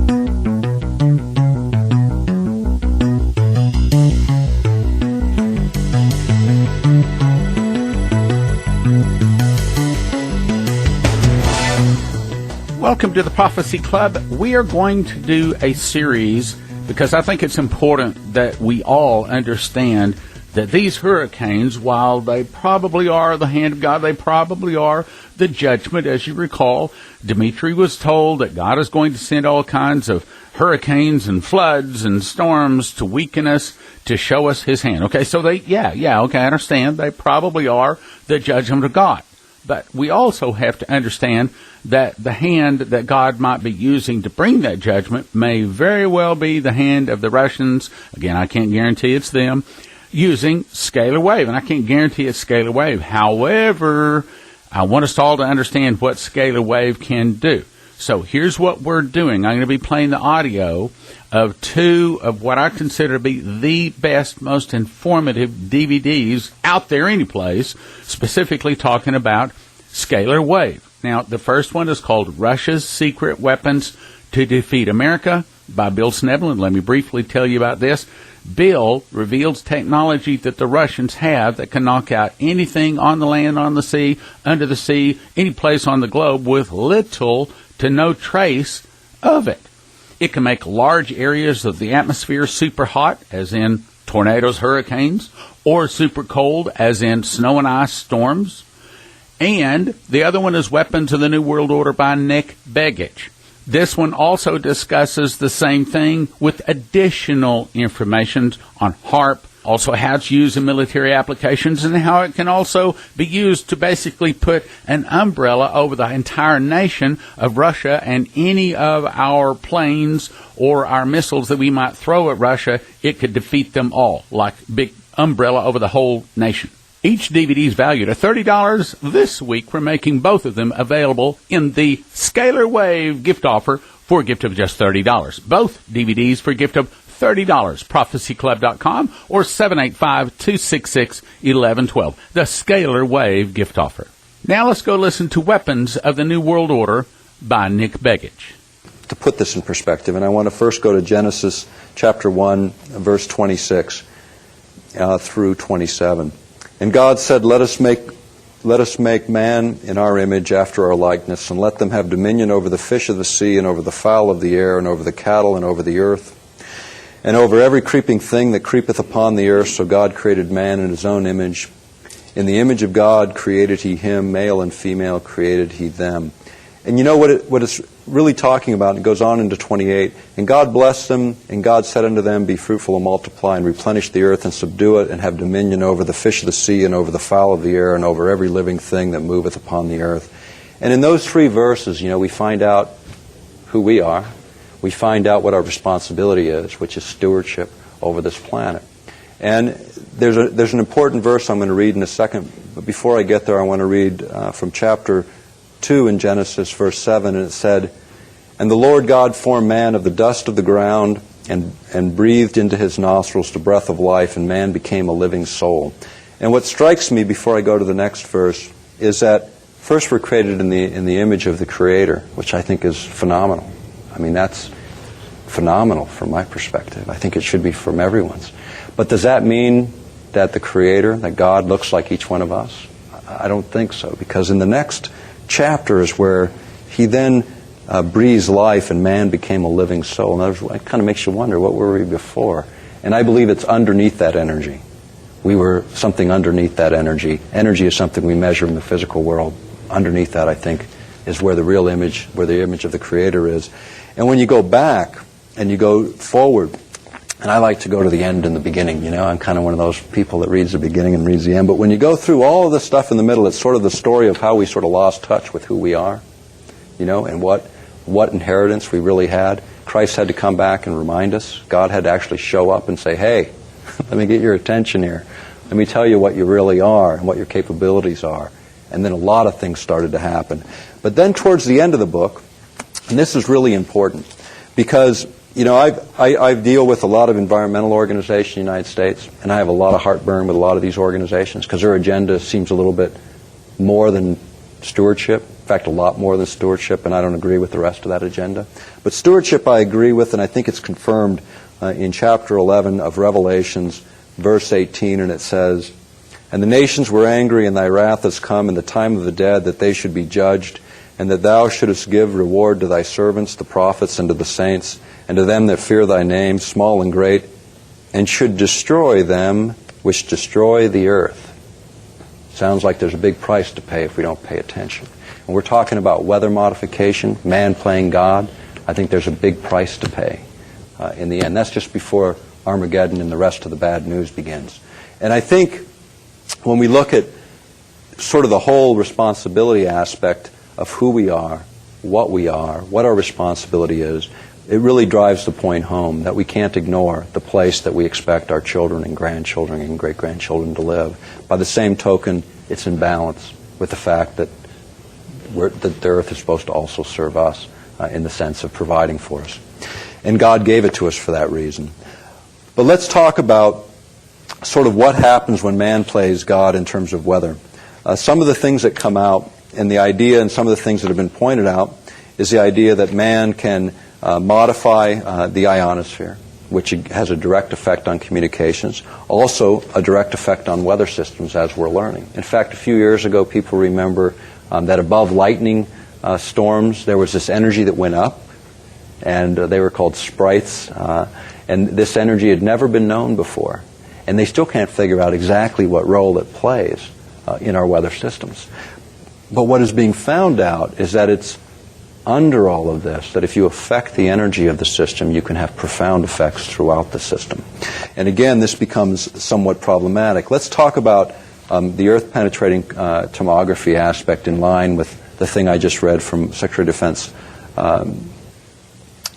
Welcome to the Prophecy Club. We are going to do a series because I think it's important that we all understand that these hurricanes, while they probably are the hand of God, they probably are the judgment. As you recall, Dimitri was told that God is going to send all kinds of hurricanes and floods and storms to weaken us, to show us his hand. Okay, so okay, I understand. They probably are the judgment of God. But we also have to understand that the hand that God might be using to bring that judgment may very well be the hand of the Russians. Again, I can't guarantee it's them, using scalar wave. And I can't guarantee it's scalar wave. However, I want us all to understand what scalar wave can do. So here's what we're doing. I'm going to be playing the audio of two of what I consider to be the best, most informative DVDs out there anyplace, specifically talking about scalar wave. Now, the first one is called Russia's Secret Weapons to Defeat America by Bill Snedlin. Let me briefly tell you about this. Bill reveals technology that the Russians have that can knock out anything on the land, on the sea, under the sea, any place on the globe with little to no trace of it. It can make large areas of the atmosphere super hot, as in tornadoes, hurricanes, or super cold, as in snow and ice storms. And the other one is Weapons of the New World Order by Nick Begich. This one also discusses the same thing with additional information on HAARP, also how it's used in military applications, and how it can also be used to basically put an umbrella over the entire nation of Russia, and any of our planes or our missiles that we might throw at Russia, it could defeat them all, like big umbrella over the whole nation. Each DVD is valued at $30. This week, we're making both of them available in the Scalar Wave gift offer for a gift of just $30. Both DVDs for a gift of $30. prophecyclub.com or 785-266-1112. The Scalar Wave gift offer. Now let's go listen to Weapons of the New World Order by Nick Begich. To put this in perspective, and I want to first go to Genesis chapter 1, verse 26 through 27. And God said, Let us make man in our image after our likeness, and let them have dominion over the fish of the sea, and over the fowl of the air, and over the cattle, and over the earth, and over every creeping thing that creepeth upon the earth. So God created man in his own image. In the image of God created he him, male and female created he them. And you know what it's really talking about? It goes on into 28. And God blessed them, and God said unto them, Be fruitful and multiply, and replenish the earth, and subdue it, and have dominion over the fish of the sea, and over the fowl of the air, and over every living thing that moveth upon the earth. And in those three verses, we find out who we are. We find out what our responsibility is, which is stewardship over this planet. And there's an important verse I'm going to read in a second. But before I get there, I want to read from chapter 2 in Genesis, verse 7, and it said, And the Lord God formed man of the dust of the ground, and breathed into his nostrils the breath of life, and man became a living soul. And what strikes me before I go to the next verse is that first we're created in the image of the Creator, which I think is phenomenal. I mean, that's phenomenal from my perspective. I think it should be from everyone's. But does that mean that the Creator, that God, looks like each one of us? I don't think so, because in the next chapter is where he then breathes life, and man became a living soul. In other words, it kind of makes you wonder, what were we before? And I believe it's underneath that energy. We were something underneath that energy. Energy is something we measure in the physical world. Underneath that, I think, is where the real image, where the image of the Creator is. And when you go back and you go forward, and I like to go to the end and the beginning, I'm kind of one of those people that reads the beginning and reads the end. But when you go through all of the stuff in the middle, it's sort of the story of how we sort of lost touch with who we are, and what inheritance we really had. Christ had to come back and remind us. God had to actually show up and say, hey, let me get your attention here. Let me tell you what you really are and what your capabilities are. And then a lot of things started to happen. But then towards the end of the book, and this is really important, because I deal with a lot of environmental organizations in the United States, and I have a lot of heartburn with a lot of these organizations because their agenda seems a little bit more than stewardship. fact, a lot more than stewardship, and I don't agree with the rest of that agenda. But stewardship I agree with, and I think it's confirmed in chapter 11 of Revelations, verse 18, and it says, "And the nations were angry, and thy wrath is come in the time of the dead, that they should be judged, and that thou shouldest give reward to thy servants, the prophets, and to the saints, and to them that fear thy name, small and great, and should destroy them which destroy the earth." Sounds like there's a big price to pay if we don't pay attention. When we're talking about weather modification, man playing God, I think there's a big price to pay in the end. That's just before Armageddon and the rest of the bad news begins. And I think when we look at sort of the whole responsibility aspect of who we are, what our responsibility is, it really drives the point home that we can't ignore the place that we expect our children and grandchildren and great-grandchildren to live. By the same token, it's in balance with the fact that the earth is supposed to also serve us in the sense of providing for us. And God gave it to us for that reason. But let's talk about sort of what happens when man plays God in terms of weather. Some of the things that come out, and the idea and some of the things that have been pointed out, is the idea that man can modify the ionosphere, which has a direct effect on communications, also a direct effect on weather systems, as we're learning. In fact, a few years ago, people remember that above lightning storms, there was this energy that went up, and they were called sprites, and this energy had never been known before. And they still can't figure out exactly what role it plays in our weather systems. But what is being found out is that it's under all of this, that if you affect the energy of the system, you can have profound effects throughout the system. And again, this becomes somewhat problematic. Let's talk about the Earth-penetrating tomography aspect in line with the thing I just read from Secretary of Defense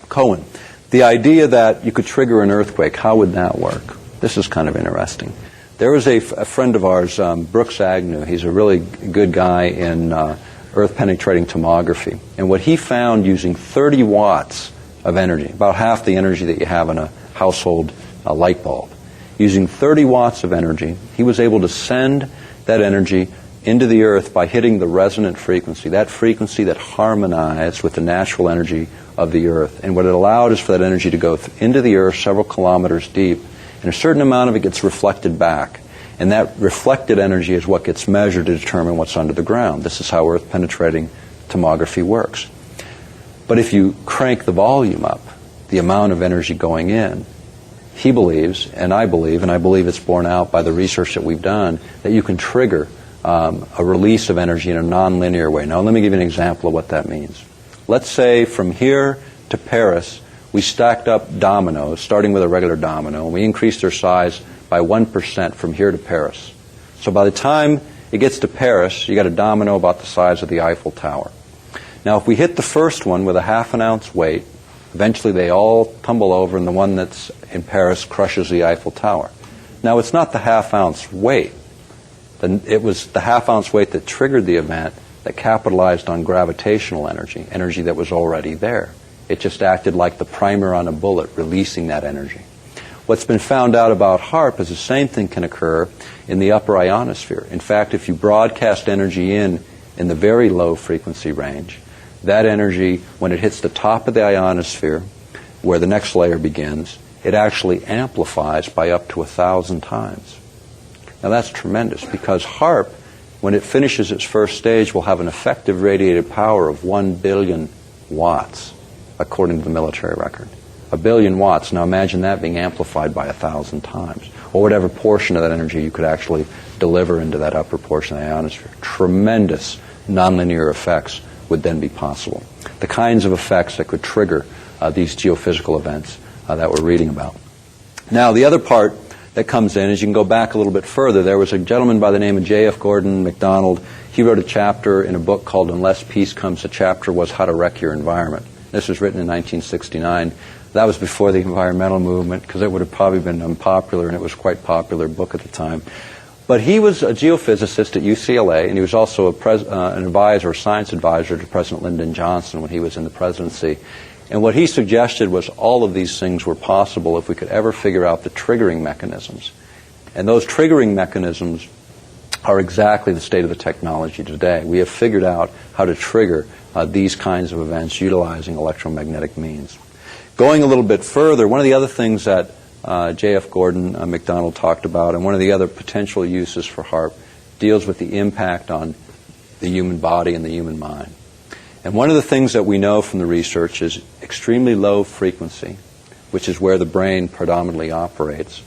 Cohen. The idea that you could trigger an earthquake, how would that work? This is kind of interesting. There was a friend of ours, Brooks Agnew. He's a really good guy in Earth-penetrating tomography. And what he found using 30 watts of energy, about half the energy that you have in a household light bulb, using 30 watts of energy, he was able to send that energy into the earth by hitting the resonant frequency, that frequency that harmonized with the natural energy of the earth. And what it allowed is for that energy to go into the earth several kilometers deep, and a certain amount of it gets reflected back. And that reflected energy is what gets measured to determine what's under the ground. This is how Earth-penetrating tomography works. But if you crank the volume up, the amount of energy going in, he believes, and I believe it's borne out by the research that we've done, that you can trigger a release of energy in a nonlinear way. Now, let me give you an example of what that means. Let's say from here to Paris, we stacked up dominoes, starting with a regular domino, and we increased their size by 1% from here to Paris. So by the time it gets to Paris, you got a domino about the size of the Eiffel Tower. Now, if we hit the first one with a half an ounce weight, eventually they all tumble over, and the one that's in Paris crushes the Eiffel Tower. Now, it's not the half ounce weight. It was the half ounce weight that triggered the event that capitalized on gravitational energy, energy that was already there. It just acted like the primer on a bullet, releasing that energy. What's been found out about HAARP is the same thing can occur in the upper ionosphere. In fact, if you broadcast energy in the very low frequency range, that energy, when it hits the top of the ionosphere, where the next layer begins, it actually amplifies by up to 1,000 times. Now that's tremendous, because HAARP, when it finishes its first stage, will have an effective radiated power of 1 billion watts, according to the military record. 1 billion watts. Now imagine that being amplified by 1,000 times, or whatever portion of that energy you could actually deliver into that upper portion of the ionosphere. Tremendous nonlinear effects would then be possible. The kinds of effects that could trigger these geophysical events that we're reading about. Now, the other part that comes in is you can go back a little bit further. There was a gentleman by the name of J.F. Gordon MacDonald. He wrote a chapter in a book called Unless Peace Comes. The chapter was How to Wreck Your Environment. This was written in 1969. That was before the environmental movement, because it would have probably been unpopular, and it was quite a popular book at the time. But he was a geophysicist at UCLA, and he was also an advisor, a science advisor to President Lyndon Johnson when he was in the presidency. And what he suggested was all of these things were possible if we could ever figure out the triggering mechanisms. And those triggering mechanisms are exactly the state of the technology today. We have figured out how to trigger these kinds of events utilizing electromagnetic means. Going a little bit further, one of the other things that J.F. Gordon MacDonald talked about, and one of the other potential uses for HAARP, deals with the impact on the human body and the human mind. And one of the things that we know from the research is extremely low frequency, which is where the brain predominantly operates,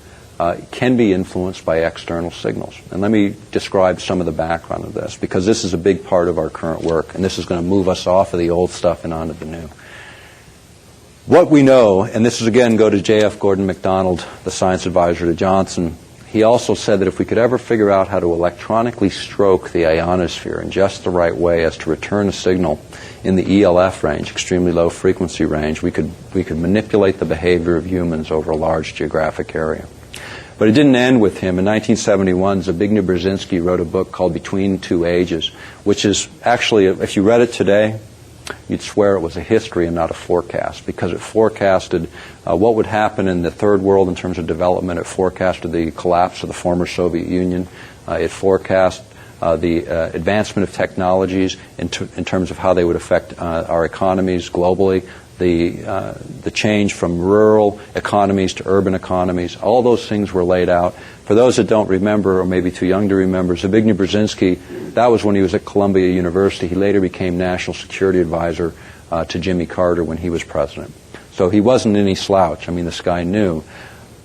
can be influenced by external signals. And let me describe some of the background of this, because this is a big part of our current work, and this is going to move us off of the old stuff and onto the new. What we know, and this is again go to J.F. Gordon MacDonald, the science advisor to Johnson, he also said that if we could ever figure out how to electronically stroke the ionosphere in just the right way as to return a signal in the ELF range, extremely low frequency range, we could manipulate the behavior of humans over a large geographic area. But it didn't end with him. In 1971, Zbigniew Brzezinski wrote a book called Between Two Ages, which is actually, if you read it today, you'd swear it was a history and not a forecast, because it forecasted what would happen in the third world in terms of development. It forecasted the collapse of the former Soviet Union. It forecast the advancement of technologies in terms of how they would affect our economies globally, the change from rural economies to urban economies. All those things were laid out. For those that don't remember, or maybe too young to remember, Zbigniew Brzezinski, that was when he was at Columbia University. He later became National Security Advisor to Jimmy Carter when he was president. So he wasn't any slouch. I mean, this guy knew.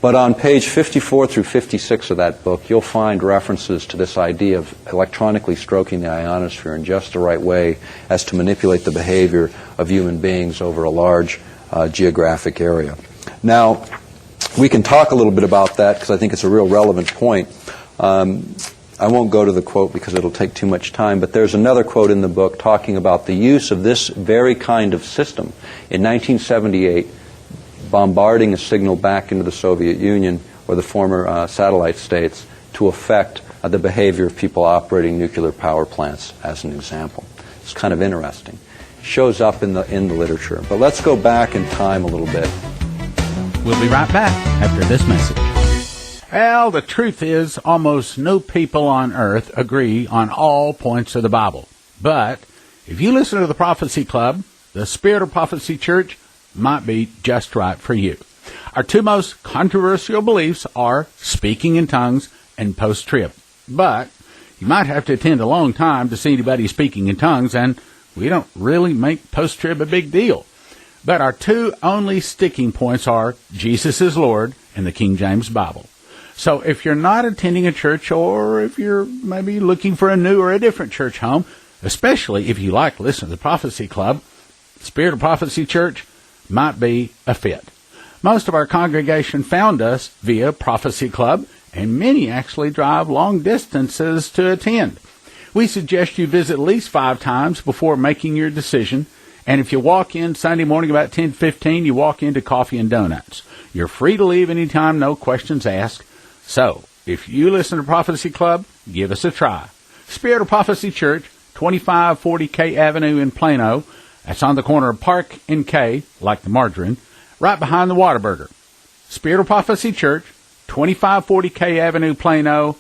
But on page 54 through 56 of that book, you'll find references to this idea of electronically stroking the ionosphere in just the right way as to manipulate the behavior of human beings over a large geographic area. Now, we can talk a little bit about that because I think it's a real relevant point. I won't go to the quote because it'll take too much time, but there's another quote in the book talking about the use of this very kind of system in 1978, bombarding a signal back into the Soviet Union or the former satellite states to affect the behavior of people operating nuclear power plants, as an example. It's kind of interesting. Shows up in the literature. But let's go back in time a little bit. We'll be right back after this message. Well, the truth is almost no people on earth agree on all points of the Bible. But if you listen to the Prophecy Club, the Spirit of Prophecy Church might be just right for you. Our two most controversial beliefs are speaking in tongues and post-trib. But you might have to attend a long time to see anybody speaking in tongues, and we don't really make post-trib a big deal. But our two only sticking points are Jesus is Lord and the King James Bible. So if you're not attending a church, or if you're maybe looking for a new or a different church home, especially if you like to listen to the Prophecy Club, Spirit of Prophecy Church might be a fit. Most of our congregation found us via Prophecy Club, and many actually drive long distances to attend. We suggest you visit at least 5 times before making your decision, and if you walk in Sunday morning about 10:15, you walk into coffee and donuts. You're free to leave anytime, no questions asked. So, if you listen to Prophecy Club, give us a try. Spirit of Prophecy Church, 2540 K Avenue in Plano. That's on the corner of Park and K, like the margarine, right behind the Whataburger. Spirit of Prophecy Church, 2540 K Avenue, Plano,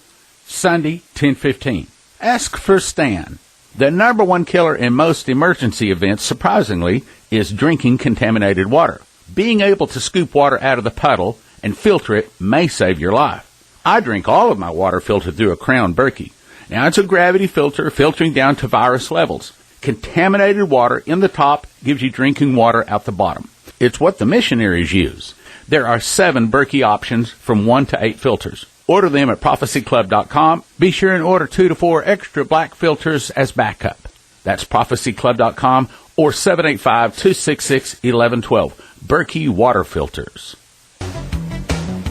Sunday, 10:15. Ask for Stan. The number one killer in most emergency events, surprisingly, is drinking contaminated water. Being able to scoop water out of the puddle and filter it may save your life. I drink all of my water filtered through a Crown Berkey. Now, it's a gravity filter filtering down to virus levels. Contaminated water in the top gives you drinking water out the bottom. It's what the missionaries use. There are 7 Berkey options from 1 to 8 filters. Order them at prophecyclub.com. Be sure and order 2 to 4 extra black filters as backup. That's prophecyclub.com or 785-266-1112. Berkey water filters.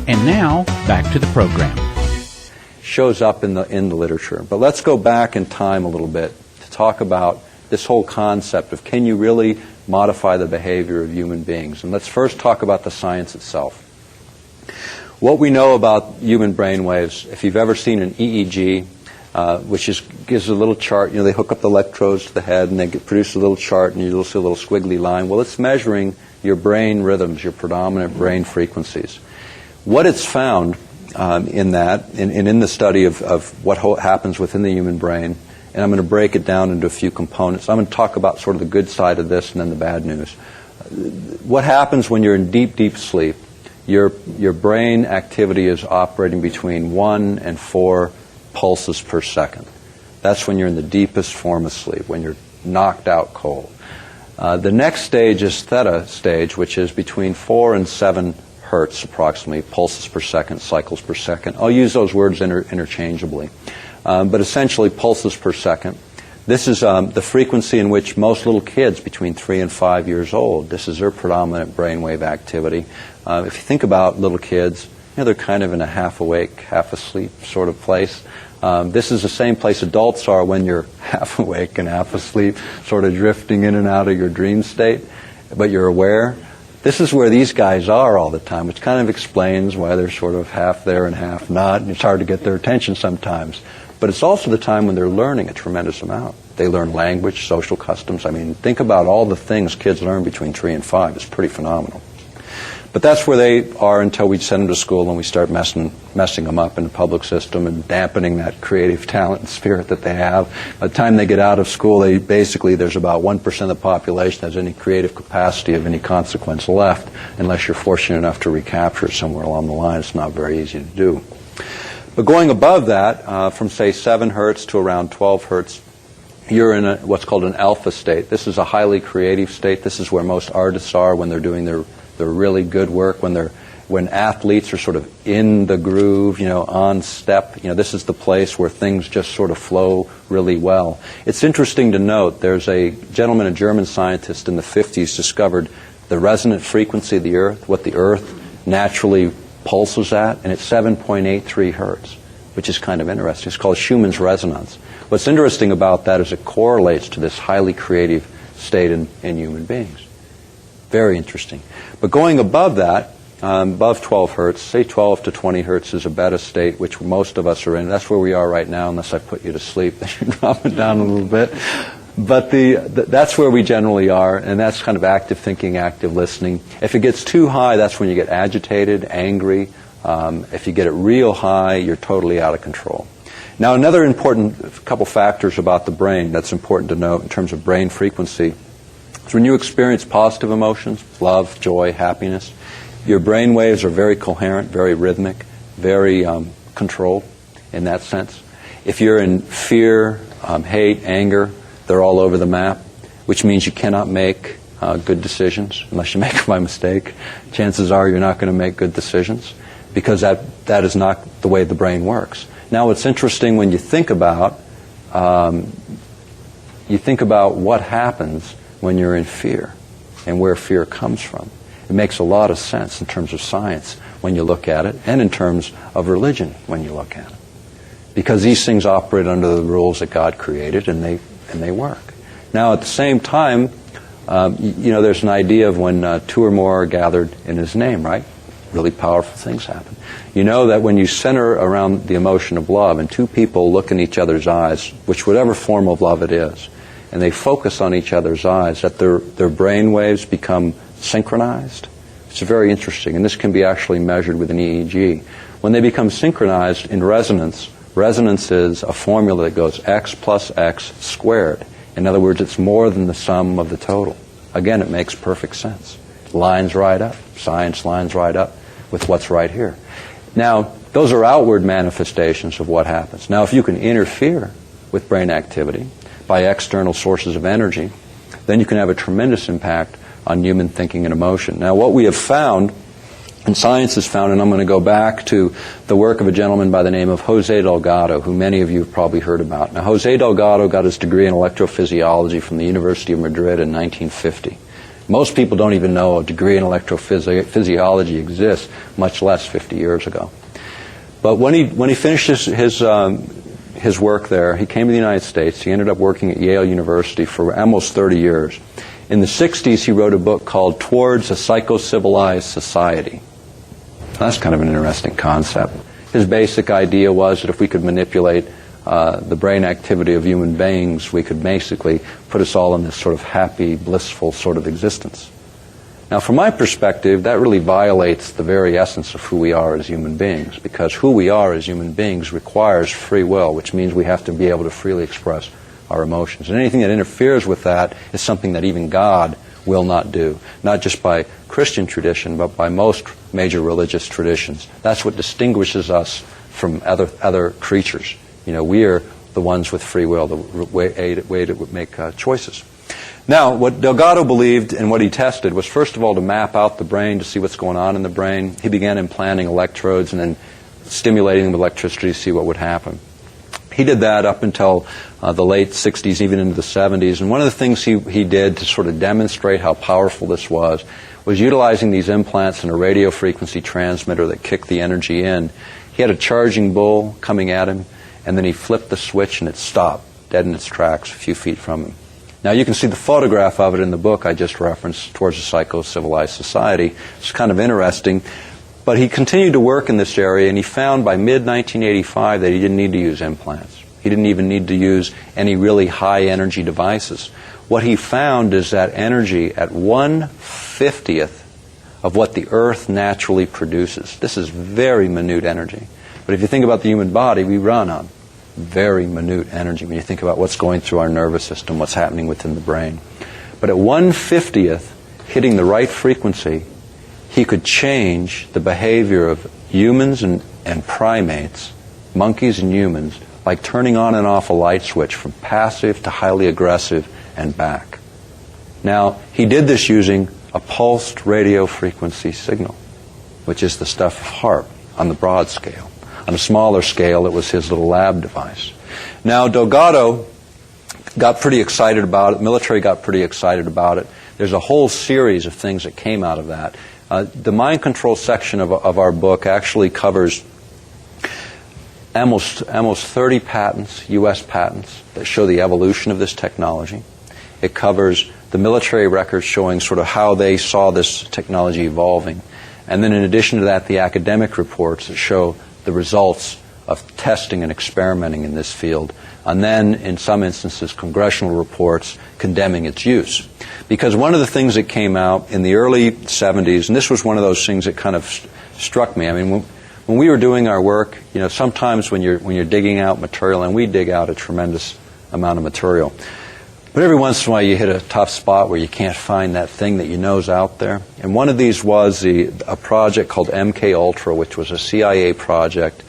And now, back to the program. Shows up in the literature. But let's go back in time a little bit to talk about this whole concept of, can you really modify the behavior of human beings? And let's first talk about the science itself. What we know about human brain waves, if you've ever seen an EEG, which gives a little chart, they hook up the electrodes to the head and they produce a little chart, and you'll see a little squiggly line. Well, it's measuring your brain rhythms, your predominant brain frequencies. What it's found in that, and in the study of what happens within the human brain, and I'm going to break it down into a few components. I'm going to talk about sort of the good side of this and then the bad news. What happens when you're in deep, deep sleep? Your brain activity is operating between 1 and 4 pulses per second. That's when you're in the deepest form of sleep, when you're knocked out cold. The next stage is theta stage, which is between 4 and 7 hertz approximately, pulses per second, cycles per second. I'll use those words interchangeably. But essentially pulses per second. This is the frequency in which most little kids between 3 and 5 years old, this is their predominant brainwave activity. If you think about little kids, they're kind of in a half awake, half asleep sort of place. This is the same place adults are when you're half awake and half asleep, sort of drifting in and out of your dream state, but you're aware. This is where these guys are all the time, which kind of explains why they're sort of half there and half not, and it's hard to get their attention sometimes. But it's also the time when they're learning a tremendous amount. They learn language, social customs. I mean, think about all the things kids learn between 3 and 5. It's pretty phenomenal. But that's where they are until we send them to school and we start messing them up in the public system and dampening that creative talent and spirit that they have. By the time they get out of school, there's about 1% of the population that has any creative capacity of any consequence left, unless you're fortunate enough to recapture it somewhere along the line. It's not very easy to do. But going above that, from say 7 hertz to around 12 hertz, you're in what's called an alpha state. This is a highly creative state. This is where most artists are when they're doing their really good work, when athletes are sort of in the groove, on step. This is the place where things just sort of flow really well. It's interesting to note, there's a gentleman, a German scientist in the 50s, discovered the resonant frequency of the Earth, what the Earth naturally pulses at, and it's 7.83 hertz, which is kind of interesting. It's called Schumann's resonance. What's interesting about that is it correlates to this highly creative state in human beings. Very interesting. But going above that, above 12 hertz, say 12 to 20 hertz is a beta state, which most of us are in. That's where we are right now, unless I put you to sleep. Then you drop it down a little bit. But that's where we generally are, and that's kind of active thinking, active listening. If it gets too high, that's when you get agitated, angry. If you get it real high, you're totally out of control. Now, another important couple factors about the brain that's important to note in terms of brain frequency is when you experience positive emotions, love, joy, happiness, your brain waves are very coherent, very rhythmic, very controlled in that sense. If you're in fear, hate, anger, they're all over the map, which means you cannot make good decisions unless you make them by mistake. Chances are you're not going to make good decisions because that is not the way the brain works. Now, what's interesting when you think about what happens when you're in fear and where fear comes from. It makes a lot of sense in terms of science when you look at it, and in terms of religion when you look at it, because these things operate under the rules that God created, and they work. Now, at the same time, there's an idea of when 2 or more are gathered in His name, right? Really powerful things happen. You know that when you center around the emotion of love and 2 people look in each other's eyes, which whatever form of love it is, and they focus on each other's eyes, that their brain waves become synchronized. It's very interesting, and this can be actually measured with an EEG. When they become synchronized in resonance, resonance is a formula that goes x plus x squared. In other words, it's more than the sum of the total. Again, it makes perfect sense. Lines right up. Science lines right up with what's right here. Now, those are outward manifestations of what happens. Now, if you can interfere with brain activity by external sources of energy, then you can have a tremendous impact on human thinking and emotion. Now, what we have found, and science has found, and I'm going to go back to the work of a gentleman by the name of Jose Delgado, who many of you have probably heard about. Now, Jose Delgado got his degree in electrophysiology from the University of Madrid in 1950. Most people don't even know a degree in electrophysiology exists, much less 50 years ago. But when he finished his work there, he came to the United States. He ended up working at Yale University for almost 30 years. In the 60s, he wrote a book called Towards a Psycho-Civilized Society. That's kind of an interesting concept. His basic idea was that if we could manipulate the brain activity of human beings, we could basically put us all in this sort of happy, blissful sort of existence. Now, from my perspective, that really violates the very essence of who we are as human beings, because who we are as human beings requires free will, which means we have to be able to freely express our emotions. And anything that interferes with that is something that even God will not do, not just by Christian tradition, but by most major religious traditions. That's what distinguishes us from other creatures. We are the ones with free will, the way to make choices. Now, what Delgado believed and what he tested was, first of all, to map out the brain to see what's going on in the brain. He began implanting electrodes and then stimulating them with electricity to see what would happen. He did that up until the late 60s, even into the 70s. And one of the things he did to sort of demonstrate how powerful this was utilizing these implants in a radio frequency transmitter that kicked the energy in. He had a charging bull coming at him, and then he flipped the switch and it stopped, dead in its tracks, a few feet from him. Now, you can see the photograph of it in the book I just referenced, Towards a Psycho-Civilized Society. It's kind of interesting. But he continued to work in this area, and he found by mid-1985 that he didn't need to use implants. He didn't even need to use any really high-energy devices. What he found is that energy at 1/50th of what the Earth naturally produces. This is very minute energy. But if you think about the human body, we run on very minute energy when you think about what's going through our nervous system, what's happening within the brain. But at 1/50th, hitting the right frequency, he could change the behavior of humans and primates, monkeys and humans, like turning on and off a light switch from passive to highly aggressive and back. Now, he did this using a pulsed radio frequency signal, which is the stuff of HAARP on the broad scale. On a smaller scale, it was his little lab device. Now, Delgado got pretty excited about it. The military got pretty excited about it. There's a whole series of things that came out of that. The mind control section of our book actually covers almost 30 patents, U.S. patents, that show the evolution of this technology. It covers the military records showing sort of how they saw this technology evolving. And then in addition to that, the academic reports that show the results of testing and experimenting in this field, and then, in some instances, congressional reports condemning its use. Because one of the things that came out in the early 70s, and this was one of those things that kind of struck me. I mean, when we were doing our work, sometimes when you're digging out material, and we dig out a tremendous amount of material, but every once in a while you hit a tough spot where you can't find that thing that you know is out there. And one of these was a project called MK Ultra, which was a CIA project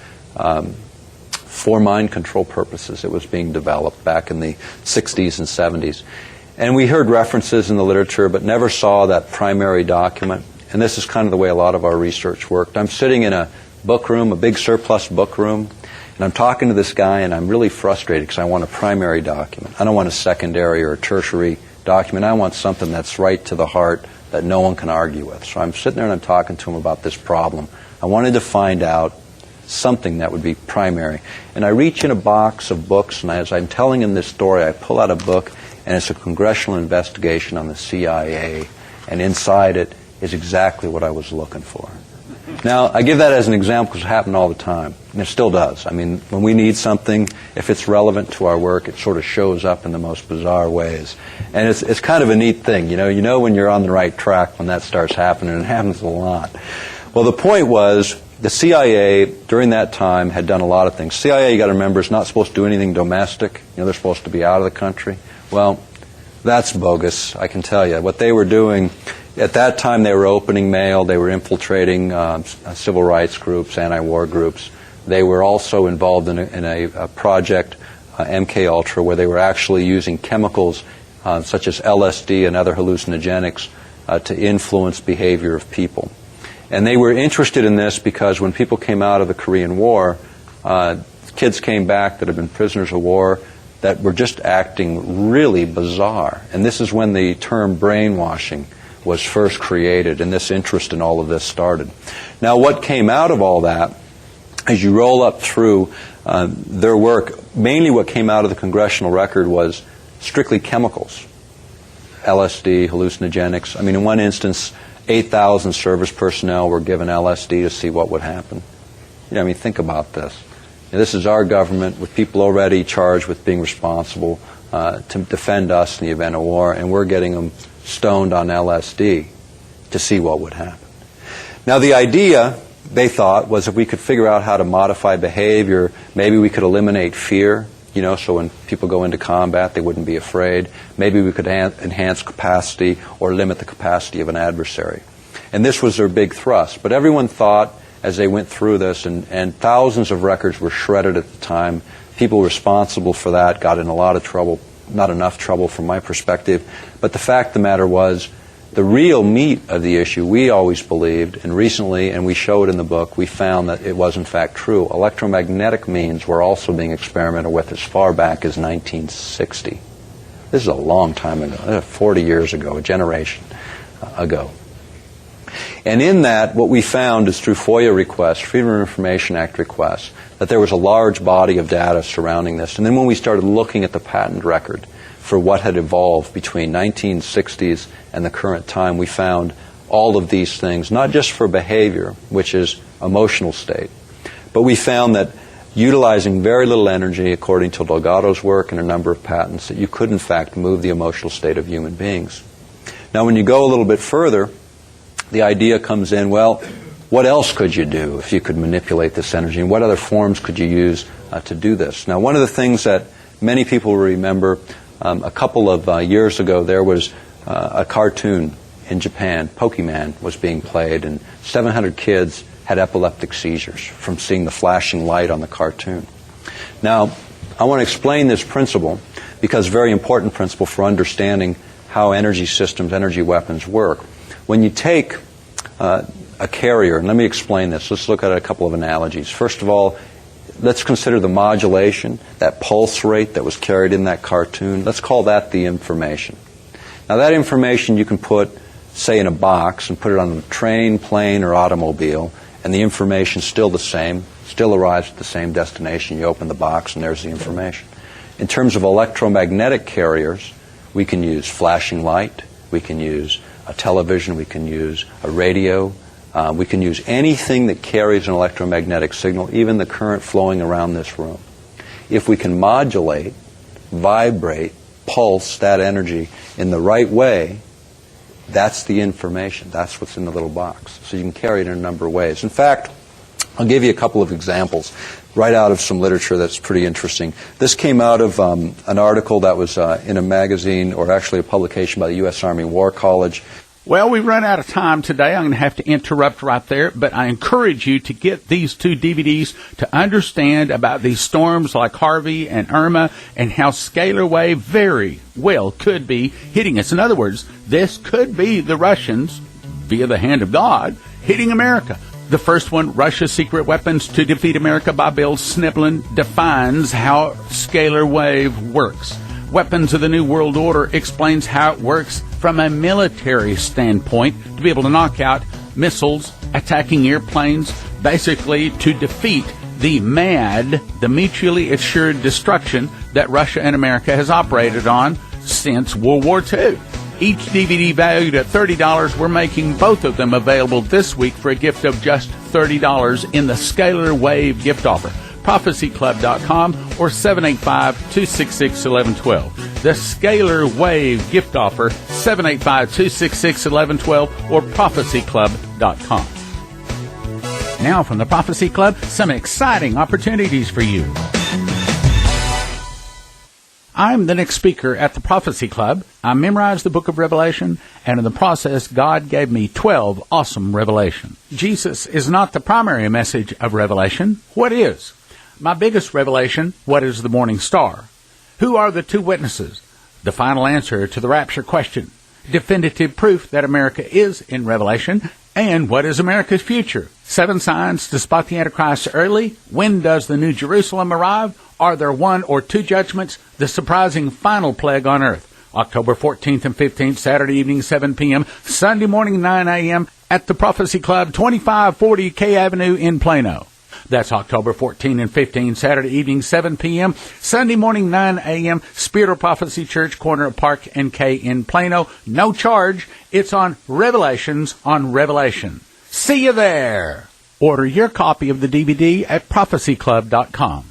for mind control purposes. It was being developed back in the 60s and 70s. And we heard references in the literature, but never saw that primary document. And this is kind of the way a lot of our research worked. I'm sitting in a book room, a big surplus book room, and I'm talking to this guy, and I'm really frustrated because I want a primary document. I don't want a secondary or a tertiary document. I want something that's right to the heart that no one can argue with. So I'm sitting there and I'm talking to him about this problem. I wanted to find out something that would be primary. And I reach in a box of books, and as I'm telling him this story, I pull out a book, and it's a congressional investigation on the CIA, and inside it is exactly what I was looking for. Now, I give that as an example because it happened all the time, and it still does. I mean, when we need something, if it's relevant to our work, it sort of shows up in the most bizarre ways. And it's kind of a neat thing. You know when you're on the right track when that starts happening, and it happens a lot. Well, the point was, the CIA, during that time, had done a lot of things. CIA, you got to remember, is not supposed to do anything domestic. They're supposed to be out of the country. Well, that's bogus, I can tell you. What they were doing, at that time, they were opening mail. They were infiltrating civil rights groups, anti-war groups. They were also involved in a project, MK Ultra, where they were actually using chemicals such as LSD and other hallucinogenics to influence behavior of people. And they were interested in this because when people came out of the Korean War, kids came back that had been prisoners of war that were just acting really bizarre. And this is when the term brainwashing was first created, and this interest in all of this started. Now, what came out of all that, as you roll up through their work, mainly what came out of the congressional record was strictly chemicals. LSD, hallucinogenics. I mean, in one instance, 8,000 service personnel were given LSD to see what would happen. Think about this. This is our government with people already charged with being responsible to defend us in the event of war, and we're getting them stoned on LSD. to see what would happen. Now the idea, they thought, was if we could figure out how to modify behavior, maybe we could eliminate fear, so when people go into combat, they wouldn't be afraid. Maybe we could enhance capacity or limit the capacity of an adversary. And this was their big thrust. But everyone thought, as they went through this, and thousands of records were shredded at the time, people responsible for that got in a lot of trouble, not enough trouble from my perspective. But the fact of the matter was, the real meat of the issue, we always believed, and recently, and we show it in the book, we found that it was in fact true. Electromagnetic means were also being experimented with as far back as 1960. This is a long time ago, 40 years ago, a generation ago. And in that, what we found is through FOIA requests, Freedom of Information Act requests, that there was a large body of data surrounding this. And then when we started looking at the patent record for what had evolved between 1960s and the current time, we found all of these things, not just for behavior, which is emotional state, but we found that utilizing very little energy, according to Delgado's work and a number of patents, that you could in fact move the emotional state of human beings. Now when you go a little bit further, the idea comes in, well, what else could you do if you could manipulate this energy, and what other forms could you use to do this? Now one of the things that many people remember, a couple of years ago, there was a cartoon in Japan, Pokemon, was being played, and 700 kids had epileptic seizures from seeing the flashing light on the cartoon. Now, I want to explain this principle because it's a very important principle for understanding how energy systems, energy weapons work. When you take a carrier, and let me explain this. Let's look at a couple of analogies. First of all, let's consider the modulation, that pulse rate that was carried in that cartoon. Let's call that the information. Now that information you can put, say, in a box and put it on a train, plane, or automobile, and the information's still the same, still arrives at the same destination. You open the box and there's the information. In terms of electromagnetic carriers, we can use flashing light, we can use a television, we can use a radio, we can use anything that carries an electromagnetic signal, even the current flowing around this room. If we can modulate, vibrate, pulse that energy in the right way, that's the information. That's what's in the little box. So you can carry it in a number of ways. In fact, I'll give you a couple of examples right out of some literature that's pretty interesting. This came out of an article that was in a magazine, or actually a publication by the U.S. Army War College. Well, we've run out of time today. I'm going to have to interrupt right there, but I encourage you to get these two DVDs to understand about these storms like Harvey and Irma and how scalar wave very well could be hitting us. In other words, this could be the Russians, via the hand of God, hitting America. The first one, Russia's Secret Weapons to Defeat America by Bill Sniblin, defines how scalar wave works. Weapons of the New World Order explains how it works from a military standpoint to be able to knock out missiles, attacking airplanes, basically to defeat the mutually assured destruction that Russia and America has operated on since World War II. Each DVD valued at $30. We're making both of them available this week for a gift of just $30 in the Scalar Wave gift offer. prophecyclub.com or 785-266-1112. The Scalar Wave gift offer, 785-266-1112 or prophecyclub.com. Now from the Prophecy Club, some exciting opportunities for you. I'm the next speaker at the Prophecy Club. I memorized the book of Revelation, and in the process, God gave me 12 awesome revelations. Jesus is not the primary message of Revelation. What is? My biggest revelation, what is the morning star? Who are the two witnesses? The final answer to the rapture question. Definitive proof that America is in Revelation. And what is America's future? 7 signs to spot the Antichrist early. When does the New Jerusalem arrive? Are there 1 or 2 judgments? The surprising final plague on earth. October 14th and 15th, Saturday evening, 7 p.m., Sunday morning, 9 a.m. at the Prophecy Club, 2540 K Avenue in Plano. That's October 14 and 15, Saturday evening, 7 p.m., Sunday morning, 9 a.m., Spirit of Prophecy Church, corner of Park and K in Plano. No charge. It's on Revelations on Revelation. See you there. Order your copy of the DVD at prophecyclub.com.